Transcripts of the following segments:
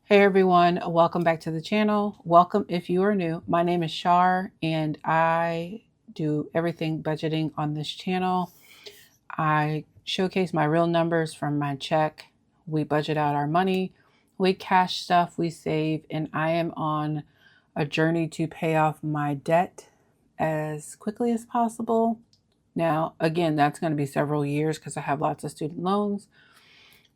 Hey everyone, welcome back to the channel. Welcome if you are new. My name is Shar and I do everything budgeting on this channel. I showcase my real numbers from my check. We budget out our money, we cash stuff, we save, and I am on a journey to pay off my debt as quickly as possible. Now, again, that's going to be several years because I have lots of student loans.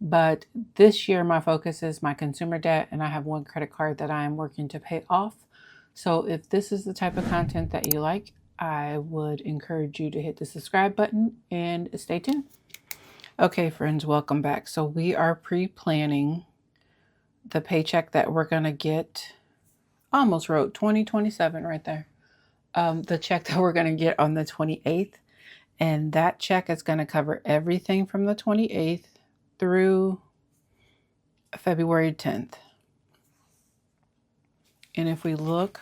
But this year, my focus is my consumer debt, and I have one credit card that I am working to pay off. So, if this is the type of content that you like, I would encourage you to hit the subscribe button and stay tuned. Okay, friends, welcome back. So, we are pre planning the paycheck that we're going to get. Almost wrote 2027 right there. The check that we're going to get on the 28th. And that check is going to cover everything from the 28th through February 10th. And if we look,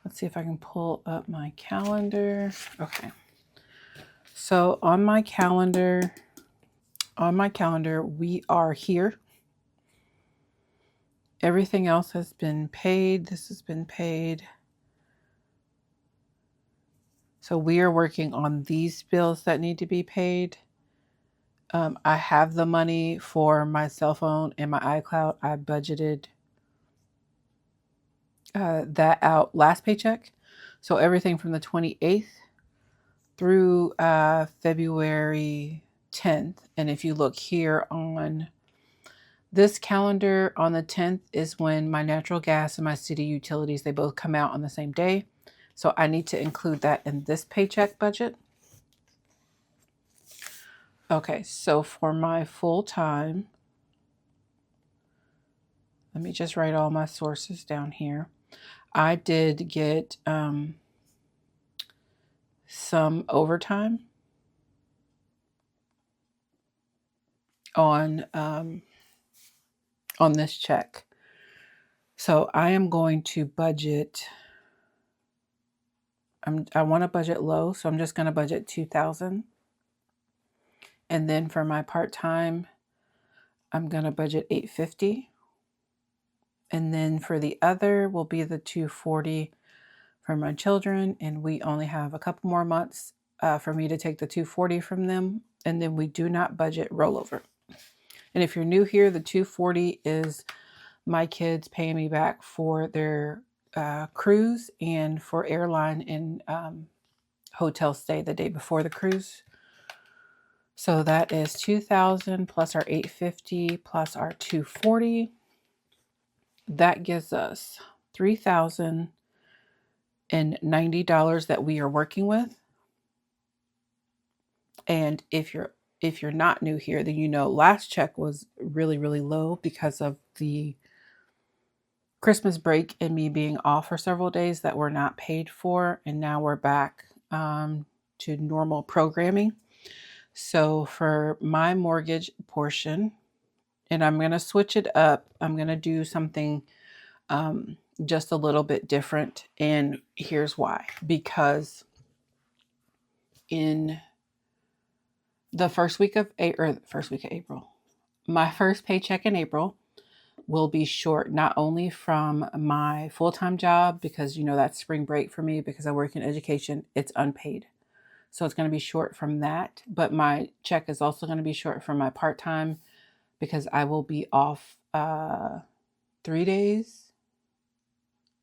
let's see if I can pull up my calendar. Okay. So on my calendar, we are here. Everything else has been paid. This has been paid. So we are working on these bills that need to be paid. I have the money for my cell phone and my iCloud. I budgeted that out last paycheck. So everything from the 28th through February 10th. And if you look here on this calendar, on the 10th is when my natural gas and my city utilities, they both come out on the same day. So I need to include that in this paycheck budget. Okay, so for my full time, let me just write all my sources down here. I did get some overtime on this check. So I am going to budget. I want to budget low, so I'm just going to budget $2,000. And then for my part-time, I'm going to budget $850. And then for the other will be the $240 for my children. And we only have a couple more months for me to take the $240 from them. And then we do not budget rollover. And if you're new here, the $240 is my kids paying me back for their cruise and for airline and hotel stay the day before the cruise. So that is $2,000 plus our $850 plus our $240. That gives us $3,090 that we are working with. And if you're not new here, then you know last check was really, really low because of the Christmas break and me being off for several days that were not paid for. And now we're back to normal programming. So for my mortgage portion, and I'm going to switch it up. I'm going to do something just a little bit different. And here's why. Because in the first week of April, my first paycheck in April will be short, not only from my full-time job, because that's spring break for me because I work in education, it's unpaid. So it's going to be short from that. But my check is also going to be short from my part-time because I will be off 3 days.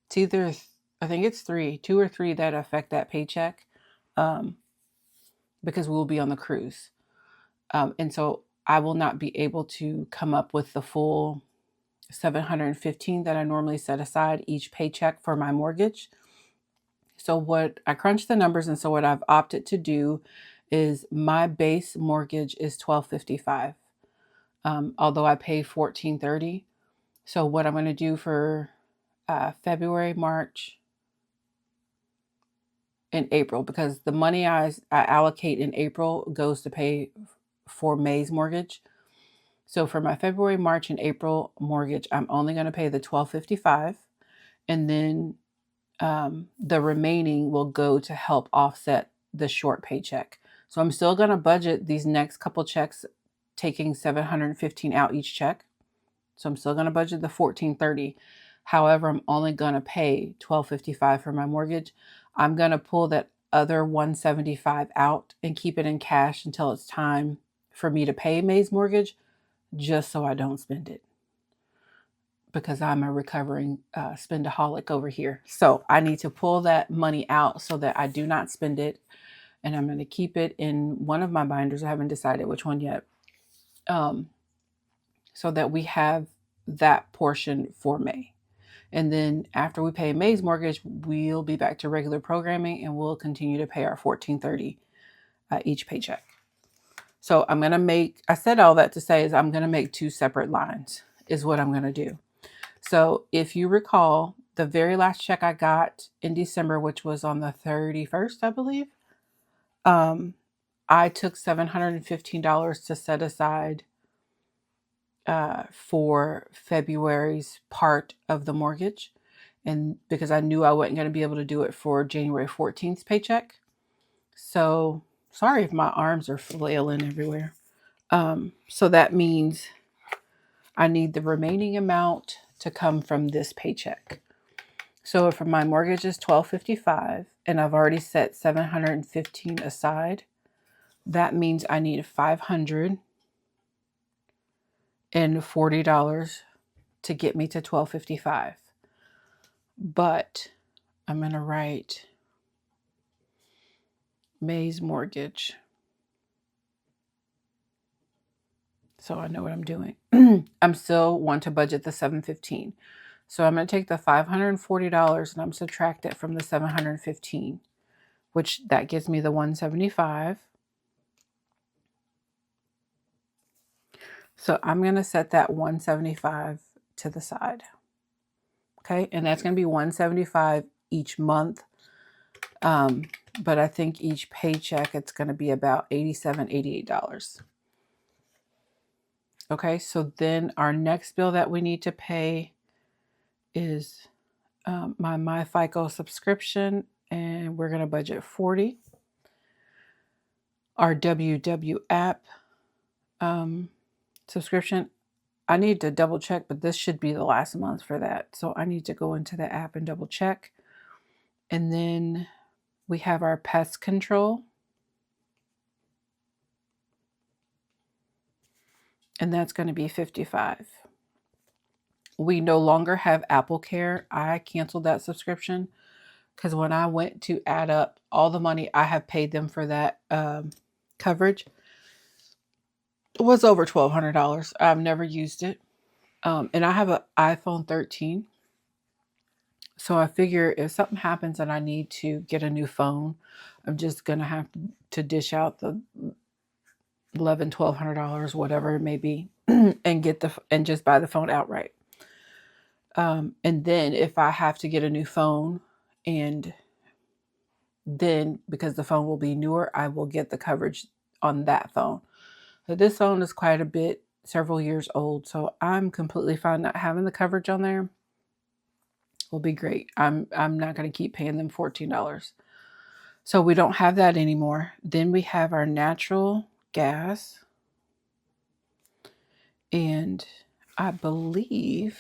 It's either, I think it's 2 or 3 that affect that paycheck because we will be on the cruise. And so I will not be able to come up with the full $715 that I normally set aside each paycheck for my mortgage. So what I crunched the numbers, and so what I've opted to do is my base mortgage is $1,255, although I pay $1,430. So what I'm going to do for February, March, and April, because the money I allocate in April goes to pay for May's mortgage. So for my February, March, and April mortgage, I'm only going to pay the $1,255, and then the remaining will go to help offset the short paycheck. So I'm still going to budget these next couple checks, taking $715 out each check. So I'm still going to budget the $1,430. However, I'm only going to pay $1,255 for my mortgage. I'm going to pull that other $175 out and keep it in cash until it's time for me to pay May's mortgage, just so I don't spend it, because I'm a recovering spendaholic over here. So I need to pull that money out so that I do not spend it. And I'm going to keep it in one of my binders. I haven't decided which one yet. So that we have that portion for May. And then after we pay May's mortgage, we'll be back to regular programming and we'll continue to pay our $1,430 each paycheck. So I'm going to make, I said all that to say is I'm going to make 2 separate lines is what I'm going to do. So if you recall, the very last check I got in December, which was on the 31st, I believe, I took $715 to set aside for February's part of the mortgage. And because I knew I wasn't going to be able to do it for January 14th paycheck. So sorry if my arms are flailing everywhere. So that means I need the remaining amount to come from this paycheck. So if my mortgage is $1,255 and I've already set $715 aside, that means I need $540 to get me to $1,255. But I'm going to write May's mortgage, so I know what I'm doing. I'm still want to budget the $715. So I'm going to take the $540 and I'm subtract it from the $715, which that gives me the $175. So I'm going to set that $175 to the side. Okay, and that's going to be $175 each month. But I think each paycheck, it's going to be about $87, $88. Okay, so then our next bill that we need to pay is my MyFICO subscription, and we're going to budget $40. Our WW app subscription, I need to double check, but this should be the last month for that. So I need to go into the app and double check. And then we have our pest control. And that's going to be $55. We no longer have Apple Care. I canceled that subscription because when I went to add up all the money I have paid them for that coverage, it was over $1,200. I've never used it. And I have an iPhone 13. So I figure if something happens and I need to get a new phone, I'm just going to have to dish out the $1,100, $1,200, whatever it may be, and just buy the phone outright. And then if I have to get a new phone, and then because the phone will be newer, I will get the coverage on that phone. So this phone is quite a bit, several years old. So I'm completely fine not having the coverage on there. Will be great. I'm not going to keep paying them $14. So we don't have that anymore. Then we have our natural gas. And I believe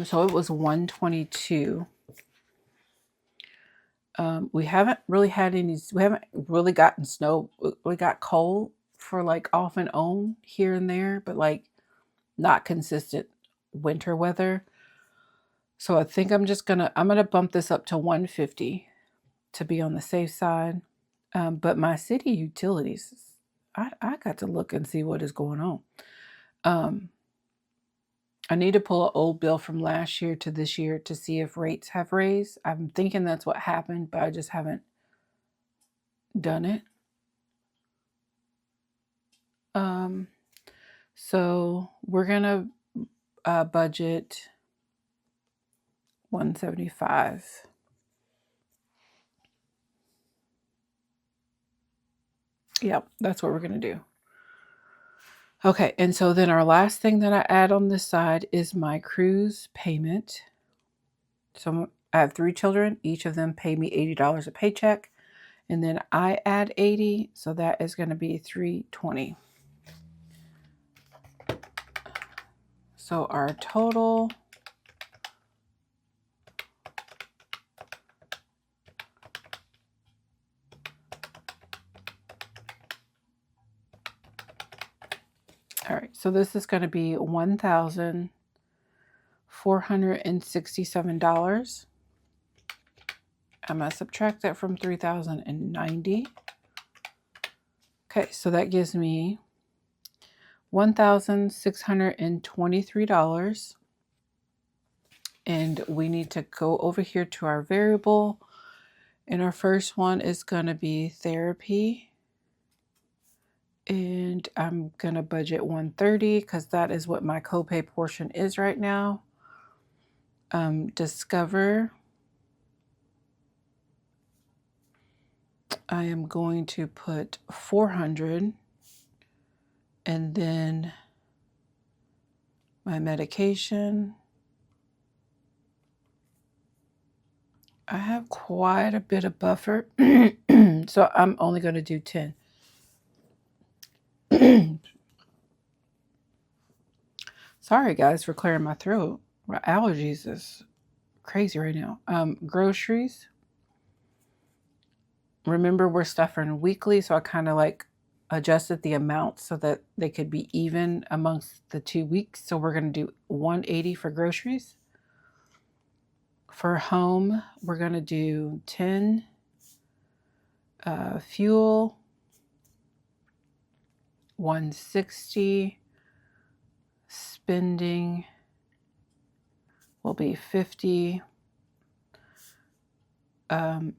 so it was $122. We haven't really had any, we haven't really gotten snow. We got cold for like off and on here and there, but like not consistent winter weather. So I think I'm gonna bump this up to $150 to be on the safe side. But my city utilities, I got to look and see what is going on. I need to pull an old bill from last year to this year to see if rates have raised. I'm thinking that's what happened, but I just haven't done it. So we're gonna budget $175. Yep, that's what we're gonna do. Okay, and so then our last thing that I add on this side is my cruise payment. So I have 3 children. Each of them pay me $80 a paycheck. And then I add 80, so that is going to be 320. So our total all right, so this is going to be $1,467. I'm going to subtract that from 3,090. Okay, so that gives me $1,623. And we need to go over here to our variable. And our first one is going to be therapy. And I'm going to budget 130 because that is what my copay portion is right now. Discover. I am going to put 400. And then my medication. I have quite a bit of buffer. So I'm only going to do 10. Sorry guys for clearing my throat. My allergies is crazy right now. Groceries. Remember, we're stuffing weekly, so I kind of like adjusted the amount so that they could be even amongst the 2 weeks. So we're going to do 180 for groceries. For home, we're going to do 10. Fuel, 160. Spending will be 50.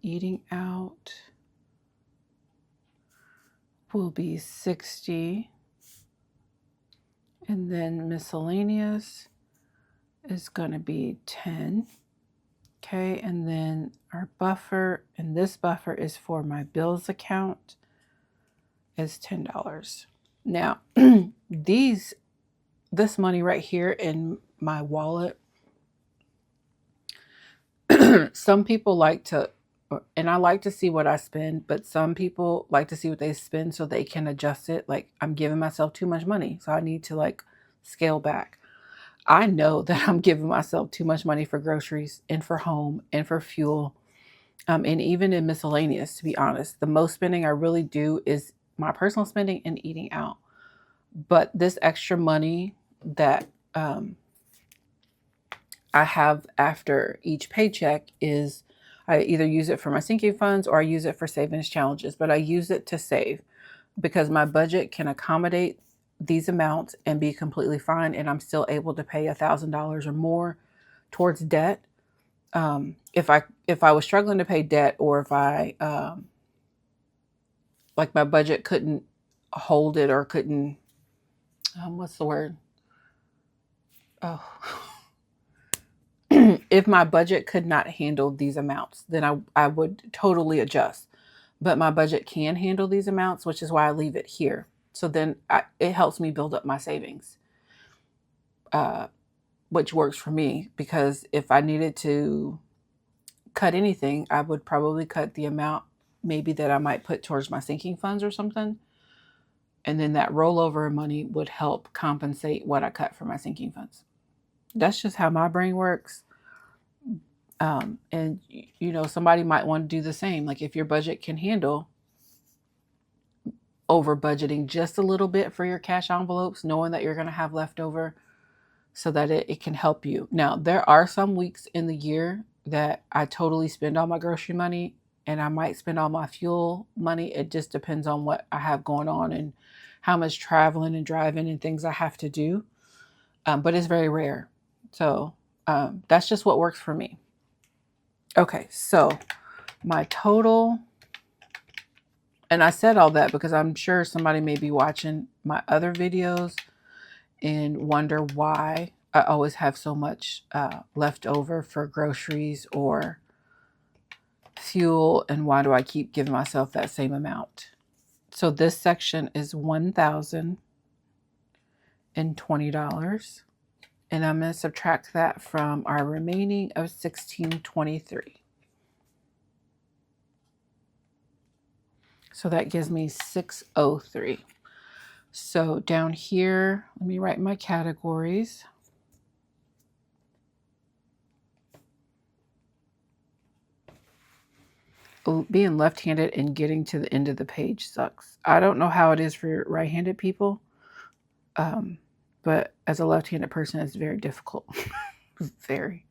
Eating out will be 60. And then miscellaneous is going to be 10. Okay, and then our buffer, and this buffer is for my bills account, is $10. Now, this money right here in my wallet, some people like to, and I like to see what I spend, but some people like to see what they spend so they can adjust it. Like, I'm giving myself too much money, so I need to like scale back. I know that I'm giving myself too much money for groceries and for home and for fuel, and even in miscellaneous, to be honest. The most spending I really do is my personal spending and eating out. But this extra money that I have after each paycheck is I either use it for my sinking funds or I use it for savings challenges. But I use it to save because my budget can accommodate these amounts and be completely fine, and I'm still able to pay $1,000 or more towards debt. If I was struggling to pay debt, or if I like my budget couldn't hold it, or couldn't what's the word? Oh. If my budget could not handle these amounts, then I would totally adjust. But my budget can handle these amounts, which is why I leave it here. So then it helps me build up my savings, which works for me, because if I needed to cut anything, I would probably cut the amount maybe that I might put towards my sinking funds or something. And then that rollover money would help compensate what I cut from my sinking funds. That's just how my brain works. And you know, somebody might want to do the same. Like, if your budget can handle over budgeting just a little bit for your cash envelopes, knowing that you're going to have leftover, so that it can help you. Now, there are some weeks in the year that I totally spend all my grocery money, and I might spend all my fuel money. It just depends on what I have going on and how much traveling and driving and things I have to do. But it's very rare. So that's just what works for me. Okay, so my total, and I said all that because I'm sure somebody may be watching my other videos and wonder why I always have so much left over for groceries or fuel, and why do I keep giving myself that same amount. So this section is $1,020, and I'm going to subtract that from our remaining of $1,623. So that gives me 603. So down here, let me write my categories. Oh, being left-handed and getting to the end of the page sucks. I don't know how it is for right-handed people, but as a left-handed person, it's very difficult. Very.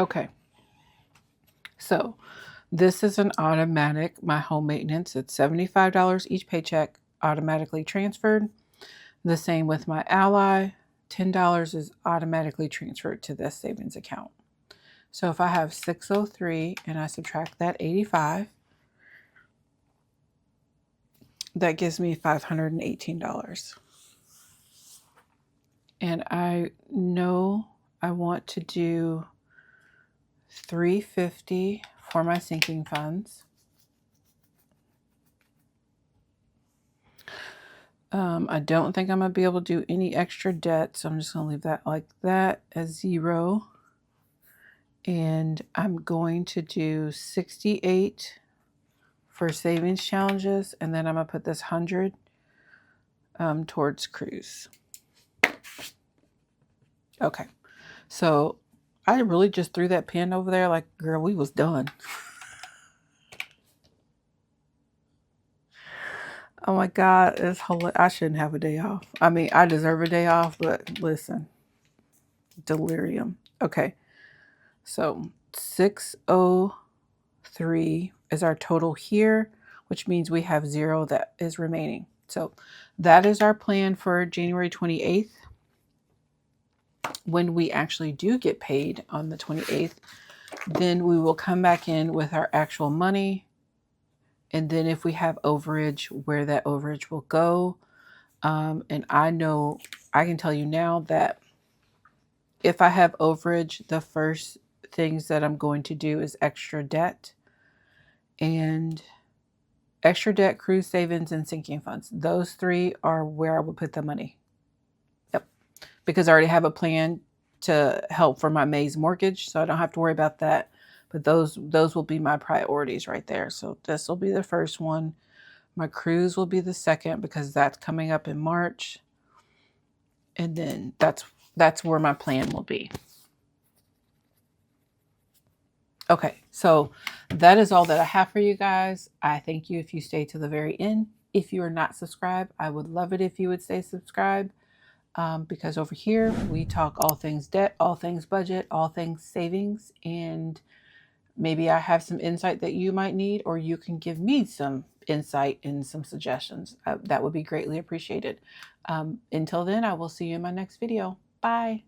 Okay. So this is an automatic, my home maintenance. It's $75 each paycheck, automatically transferred. The same with my ally. $10 is automatically transferred to this savings account. So if I have 603 and I subtract that 85, that gives me $518. And I know I want to do $350 for my sinking funds. I don't think I'm going to be able to do any extra debt, so I'm just going to leave that like that as 0. And I'm going to do 68 for savings challenges, and then I'm going to put this 100 towards cruise. Okay, so I really just threw that pen over there like, girl, we was done. Oh my God, it's hilarious. I shouldn't have a day off. I mean, I deserve a day off, but listen, delirium. Okay, so 603 is our total here, which means we have 0 that is remaining. So that is our plan for January 28th. When we actually do get paid on the 28th, then we will come back in with our actual money. And then if we have overage, where that overage will go. And I know, I can tell you now that if I have overage, the first things that I'm going to do is extra debt. And extra debt, cruise savings, and sinking funds. Those 3 are where I will put the money. Yep. Because I already have a plan to help for my May's mortgage, so I don't have to worry about that. But those will be my priorities right there. So this will be the first one. My cruise will be the second because that's coming up in March. And then that's where my plan will be. Okay, so that is all that I have for you guys. I thank you if you stay to the very end. If you are not subscribed, I would love it if you would stay subscribed. Because over here we talk all things debt, all things budget, all things savings, and maybe I have some insight that you might need, or you can give me some insight and some suggestions. That would be greatly appreciated. Until then, I will see you in my next video. Bye.